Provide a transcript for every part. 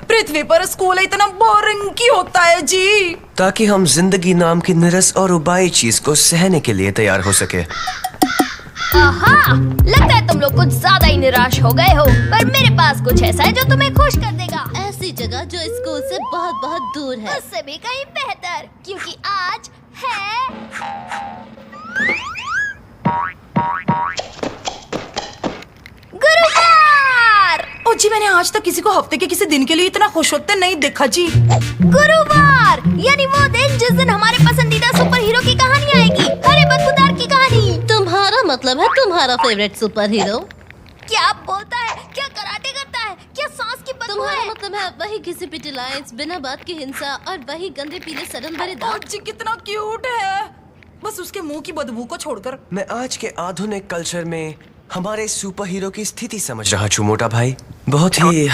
पृथ्वी पर स्कूल इतना बोरिंग क्यों होता है जी? ताकि हम जिंदगी नाम की निरस और उबाई चीज को सहने के लिए तैयार हो सके। आहा, लगता है तुम लोग कुछ ज्यादा ही निराश हो गए हो, पर मेरे पास कुछ ऐसा है जो तुम्हें खुश कर देगा। ऐसी जगह जो स्कूल से बहुत बहुत दूर है। उससे भी कहीं बेहतर, क्योंकि आज है गुरुवार। ओ जी, मैंने आज तक किसी को हफ्ते के किसी दिन के लिए इतना खुश होते नहीं देखा जी। गुरुवार यानी वो दिन जिस दिन हमारे पसंदीदा सुपर हीरो की कहानी आएगी, हरे बदबूदार की कहानी। तुम्हारा मतलब है तुम्हारा फेवरेट सुपर हीरो? क्या बोलता है? क्या कराटे करता है? क्या सांस की बदबू तुम्हारा है? मतलब है वही घिसी पिटी लाइंस, बिना बात की हिंसा और वही गंदे पीले सड़न भरे ओ दांत। जी, कितना क्यूट है, बस उसके मुंह की बदबू को छोड़कर। मैं आज के आधुनिक कल्चर में हमारे सुपर हीरो की स्थिति समझ रहा हूँ मोटा भाई। बहुत ही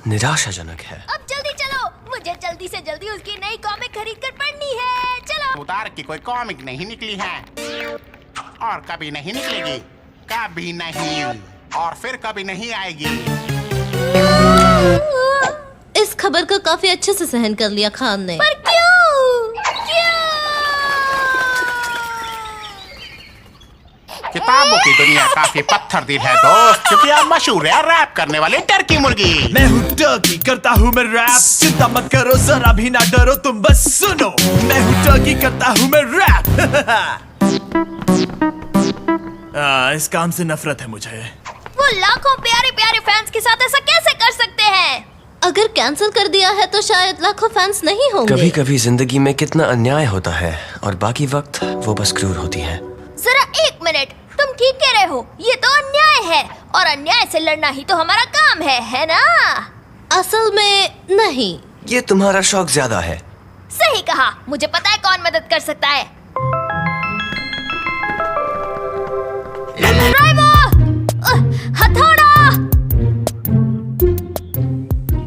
निराशाजनक है। अब जल्दी चलो, मुझे जल्दी से जल्दी उसकी नई कॉमिक खरीद कर पढ़नी है। चलो। उतार की कोई कॉमिक नहीं निकली है और कभी नहीं निकलेगी, कभी नहीं, और फिर कभी नहीं आएगी। इस खबर को काफी अच्छे से सहन कर लिया खान ने। पर क्यों? क्यों? किताबों की दुनिया काफी पत्थर दिल है दोस्त, क्योंकि आप मशहूर है रैप करने वाले टर्की मुर्गी। मैं हूँ टर्की, करता हूँ मैं रैप। चिंता मत करो, जरा भी ना डरो, तुम बस सुनो। मैं हूँ टर्की, करता हूँ मैं रैप। इस काम से नफरत है मुझे। वो लाखों प्यारे प्यारे फैंस के साथ ऐसा कैसे कर सकते हैं? अगर कैंसिल कर दिया है तो शायद लाखों फैंस नहीं होंगे। कभी कभी जिंदगी में कितना अन्याय होता है और बाकी वक्त वो बस क्रूर होती है। जरा एक मिनट, तुम ठीक कह रहे हो, ये तो अन्याय है और अन्याय से लड़ना ही तो हमारा काम है ना? असल में नहीं। ये तुम्हारा शौक ज्यादा है। सही कहा, मुझे पता है कौन मदद कर सकता है। हथौड़ा।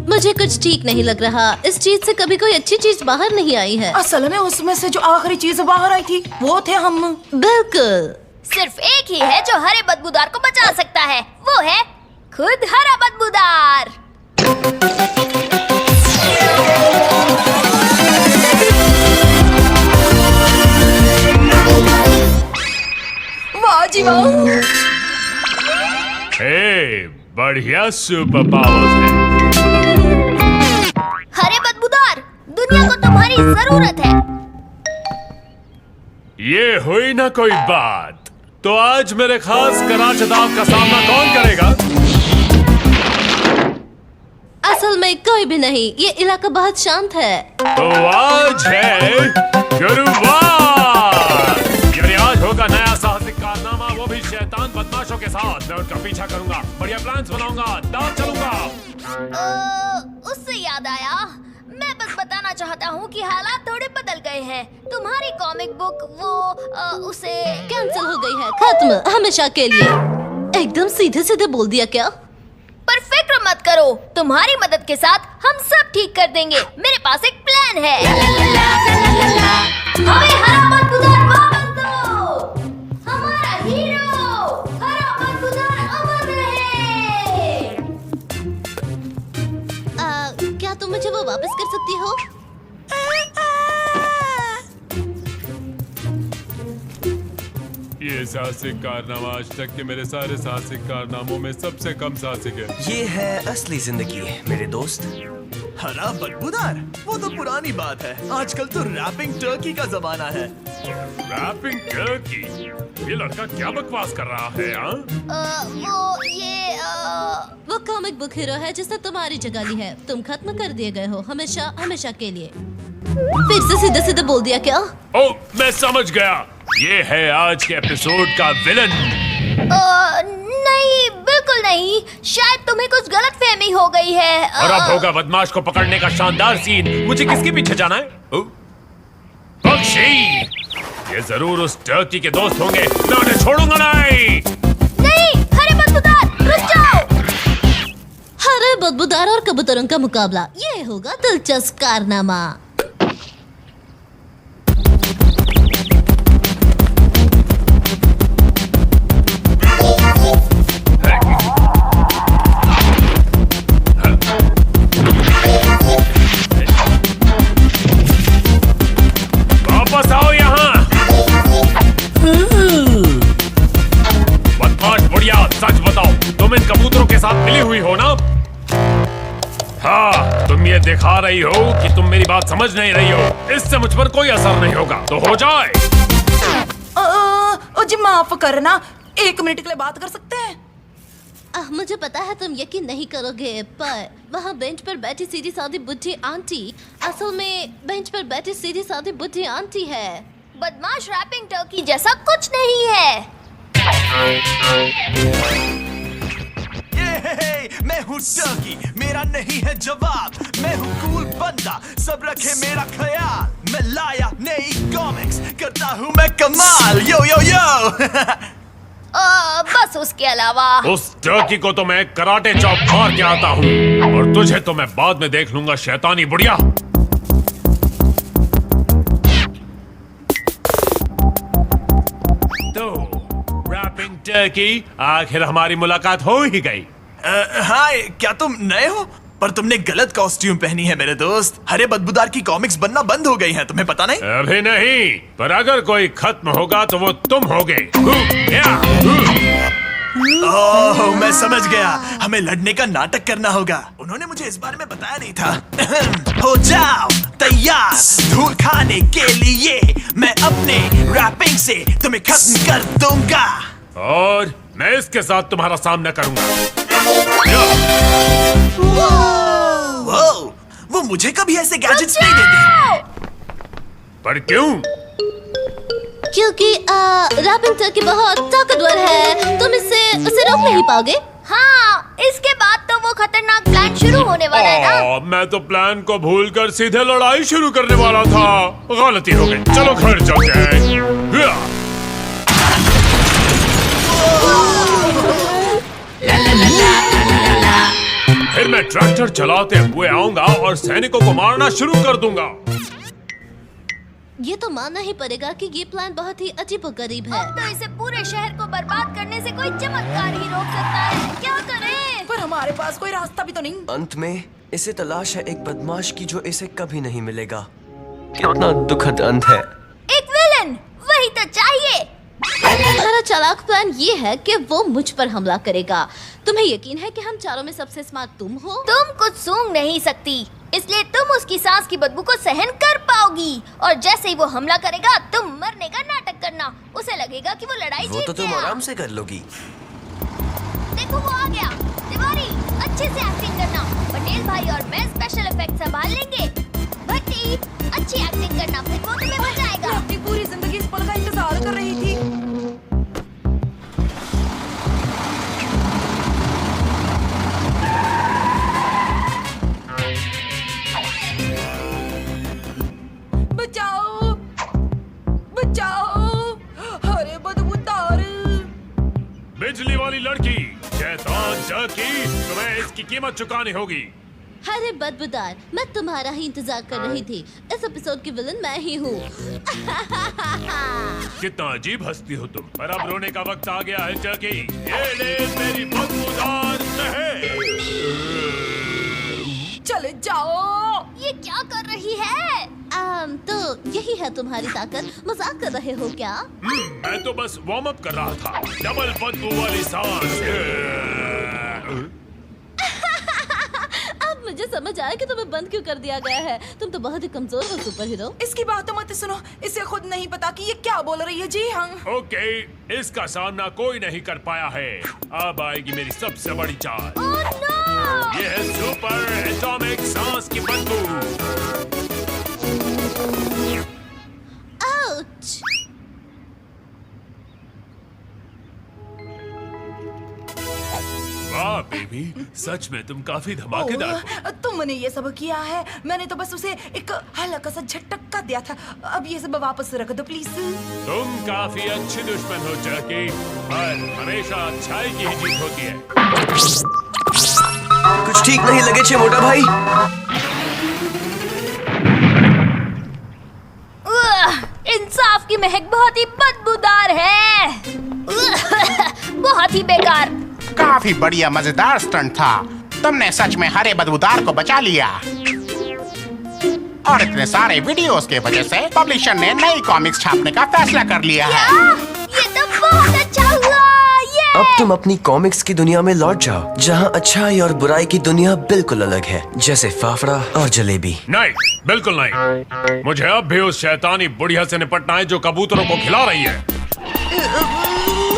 मुझे कुछ ठीक नहीं लग रहा। इस चीज से कभी कोई अच्छी चीज बाहर नहीं आई है। असल में उसमें से जो आखिरी चीज बाहर आई थी वो थे हम। बिल्कुल। सिर्फ एक ही है जो हरे बदबूदार को बचा सकता है, वो है खुद हरा बदबूदार। वाह जी वाह। बढ़िया सुपर पावर्स है। हरे बदबूदार, दुनिया को तुम्हारी जरूरत है। ये हुई ना कोई बात, तो आज मेरे खास कराचदाव का सामना कौन करेगा? असल में कोई भी नहीं, ये इलाका बहुत शांत है। तो आज है गुरुवार, यानी आज होगा नया साहसिक कारनामा, वो भी शैतान बदमाशों के साथ। मैं उनका पीछा करूंगा, बढ़िया प्लान्स बनाऊंगा, दाव चलूंगा। उससे याद आया, मैं बस बताना चाहता हूँ कि हालात थोड़े बदल गए हैं। तुम्हारी कॉमिक बुक उसे कैंसिल हो गई है, खत्म, हमेशा के लिए। एकदम सीधे सीधे बोल दिया क्या? पर फिक्र मत करो, तुम्हारी मदद के साथ हम सब ठीक कर देंगे। मेरे पास एक प्लान है। हमें हरा बदबूदार वापस दो। हमारा हीरो हरा बदबूदार अमर रहे। क्या तुम मुझे वो वापस कर सकती हो? ये साहसिक कारनामा आज तक के मेरे सारे साहसिक कारनामों में सबसे कम साहसिक है। ये है असली जिंदगी मेरे दोस्त। हरा बदबूदार, वो तो पुरानी बात है। आजकल तो रैपिंग टर्की का जमाना है। Wrapping turkey? ये लड़का क्या बकवास कर रहा है? वो कॉमिक बुक हीरो है जिसने तुम्हारी जगह ली है। तुम खत्म कर दिए गए हो, हमेशा हमेशा के लिए। फिर से सीधे सीधे बोल दिया क्या? ओ, मैं समझ गया, ये है आज के एपिसोड का विलन। नहीं, बिल्कुल नहीं, शायद तुम्हें कुछ गलतफहमी हो गई है। और अब होगा बदमाश को पकड़ने का शानदार सीन। मुझे किसके पीछे जाना है? पक्षी, ये जरूर उस टर्की के दोस्त होंगे, मैं उन्हें छोड़ूंगा नहीं। नहीं, हरे बदबूदार, रुक जाओ। हरे बदबूदार और कबूतरों का मुकाबला, ये होगा दिलचस्प कारनामा। वापस आओ यहाँ। बदमाश बुढ़िया, सच बताओ, तुम इन कबूतरों के साथ मिली हुई हो ना? हाँ, तुम ये दिखा रही हो कि तुम मेरी बात समझ नहीं रही हो। इससे मुझ पर कोई असर नहीं होगा, तो हो जाए। ओ जी माफ करना, 1 मिनट के लिए बात कर सकते हैं? मुझे पता है तुम यकीन नहीं करोगे, पर वहाँ बेंच पर बैठी सीधी सादी बुढ़ी आंटी असल में बेंच पर बैठी सीधी सादी बुढ़ी आंटी है। बदमाश रैपिंग टर्की जैसा कुछ नहीं है। मैं हूँ टर्की, मेरा नहीं है जवाब। मैं हूँ कूल बंदा, सब रखे मेरा ख्याल। मैं लाया नई कॉमिक्स, करता हूँ मैं कमाल। यो यो यो। बस उसके अलावा उस टर्की को तो मैं कराटे चॉप मार के आता हूँ, और तुझे तो मैं बाद में देख लूंगा, शैतानी बुढ़िया। तो रैपिंग टर्की, आखिर हमारी मुलाकात हो ही गई। हाँ, क्या तुम नए हो? पर तुमने गलत कॉस्ट्यूम पहनी है मेरे दोस्त। हरे बदबूदार की कॉमिक्स बनना बंद हो गई हैं, तुम्हें पता नहीं? अभी नहीं, पर अगर कोई खत्म होगा तो वो तुम होगे। ओह, मैं समझ गया, हमें लड़ने का नाटक करना होगा। उन्होंने मुझे इस बारे में बताया नहीं था। हो जाओ तैयार धूल खाने के लिए, मैं अपने रैपिंग से तुम्हें खत्म कर दूंगा। और मैं इसके साथ तुम्हारा सामना करूंगा। वो मुझे कभी ऐसे गैजेट्स नहीं देते। पर क्यों? क्योंकि रैपिंग टर्की बहुत ताकतवर है, तुम उसे रोक नहीं पाओगे। हाँ, इसके बाद तो वो खतरनाक प्लान शुरू होने वाला है ना। मैं तो प्लान को भूलकर सीधे लड़ाई शुरू करने वाला था। गलती हो गई, चलो घर चलते हैं। फिर मैं ट्रैक्टर चलाते हुए आऊंगा और सैनिकों को मारना शुरू कर दूंगा। ये तो मानना ही पड़ेगा कि ये प्लान बहुत ही अजीबोगरीब है। अब तो इसे पूरे शहर को बर्बाद करने से कोई चमत्कार ही रोक सकता है। क्या करें? पर हमारे पास कोई रास्ता भी तो नहीं। अंत में इसे तलाश है एक बदमाश की जो इसे कभी नहीं मिलेगा। कितना दुखद अंत है। एक विलन, वही तो चाहिए। हमारा चालाक प्लान ये है कि वो मुझ पर हमला करेगा। तुम्हें यकीन है कि हम चारों में सबसे स्मार्ट तुम हो? तुम कुछ सूंघ नहीं सकती, इसलिए तुम उसकी सांस की बदबू को सहन कर पाओगी। और जैसे ही वो हमला करेगा, तुम मरने का नाटक करना। उसे लगेगा कि वो लड़ाई वो जीत तो तुम गया। आराम से कर लोगी। देखो वो आ गया। तिवारी, अच्छे से एक्टिंग करना। पटेल भाई और मैं स्पेशल इफेक्ट संभाल लेंगे। भट्टी, अच्छी एक्टिंग करना, फिर वो तुम्हें बचाएगा। मैं अपनी पूरी जिंदगी इस पल का इंतजार कर रही थी। बचाओ, बचाओ, अरे बदबूदार। बिजली वाली लड़की, शैतान टर्की, तुम्हें इसकी कीमत चुकानी होगी। अरे बदबूदार, मैं तुम्हारा ही इंतजार कर रही थी। इस एपिसोड की विलन मैं ही हूँ। कितना अजीब हंसती हो तुम। पर अब रोने का वक्त आ गया है टर्की। ये ले मेरी बदबूदार शहर। चले जाओ। ये क्या कर रही है? तो यही है तुम्हारी ताकत। मजाक कर रहे हो क्या? मैं तो बस वार्म अप कर रहा था। डबल बदबू वाली सांस। अब मुझे समझ आया कि तुम्हें बंद क्यों कर दिया गया है। तुम तो बहुत ही कमजोर हो सुपर हीरो। इसकी बात मत सुनो, इसे खुद नहीं पता कि ये क्या बोल रही है। जी हाँ। ओके, इसका सामना कोई नहीं कर पाया है। अब आएगी मेरी सबसे बड़ी चाल। Oh no! ये है सुपर एटॉमिक सांस की बदबू। आउच! वाह बेबी, सच में तुम काफी धमाकेदार हो। तुमने ये सब किया है, मैंने तो बस उसे एक हल्का सा झटका दिया था। अब ये सब वापस रख दो प्लीज। तुम काफी अच्छी दुश्मन हो टर्की, पर हमेशा अच्छाई की ही जीत होती है। कुछ ठीक नहीं लगे छे मोटा भाई। इंसाफ की महक बहुत ही बदबूदार है। बहुत ही बेकार। काफी बढ़िया मजेदार स्टंट था। तुमने सच में हरे बदबूदार को बचा लिया। और इतने सारे वीडियोस के वजह से पब्लिशर ने नई कॉमिक्स छापने का फैसला कर लिया है। ये तो बहुत अच्छा हुआ। ये अब तुम अपनी कॉमिक्स की दुनिया में लौट जाओ, जहाँ अच्छाई और बुराई की दुनिया बिल्कुल अलग है, जैसे फाफड़ा और जलेबी। नहीं, बिल्कुल नहीं। मुझे अब भी उस शैतानी बुढ़िया से निपटना है जो कबूतरों को खिला रही है।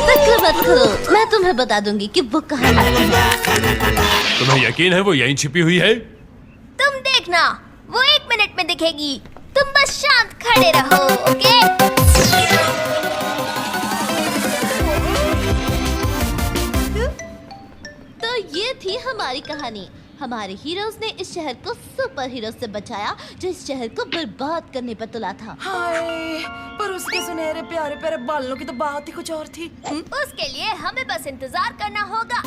फिक्र मत करो, मैं तुम्हें बता दूंगी कि वो कहाँ है। तुम्हें यकीन है वो यहीं छिपी हुई है? तुम देखना, वो 1 मिनट में दिखेगी। तुम बस शांत खड़े रहो, ओके? तो ये थी हमारी कहानी। हमारे हीरोज ने इस शहर को सुपर हीरो से बचाया जो इस शहर को बर्बाद करने पर तुला था। हाय, पर उसके सुनहरे प्यारे प्यारे बालों की तो बात ही कुछ और थी। उसके लिए हमें बस इंतजार करना होगा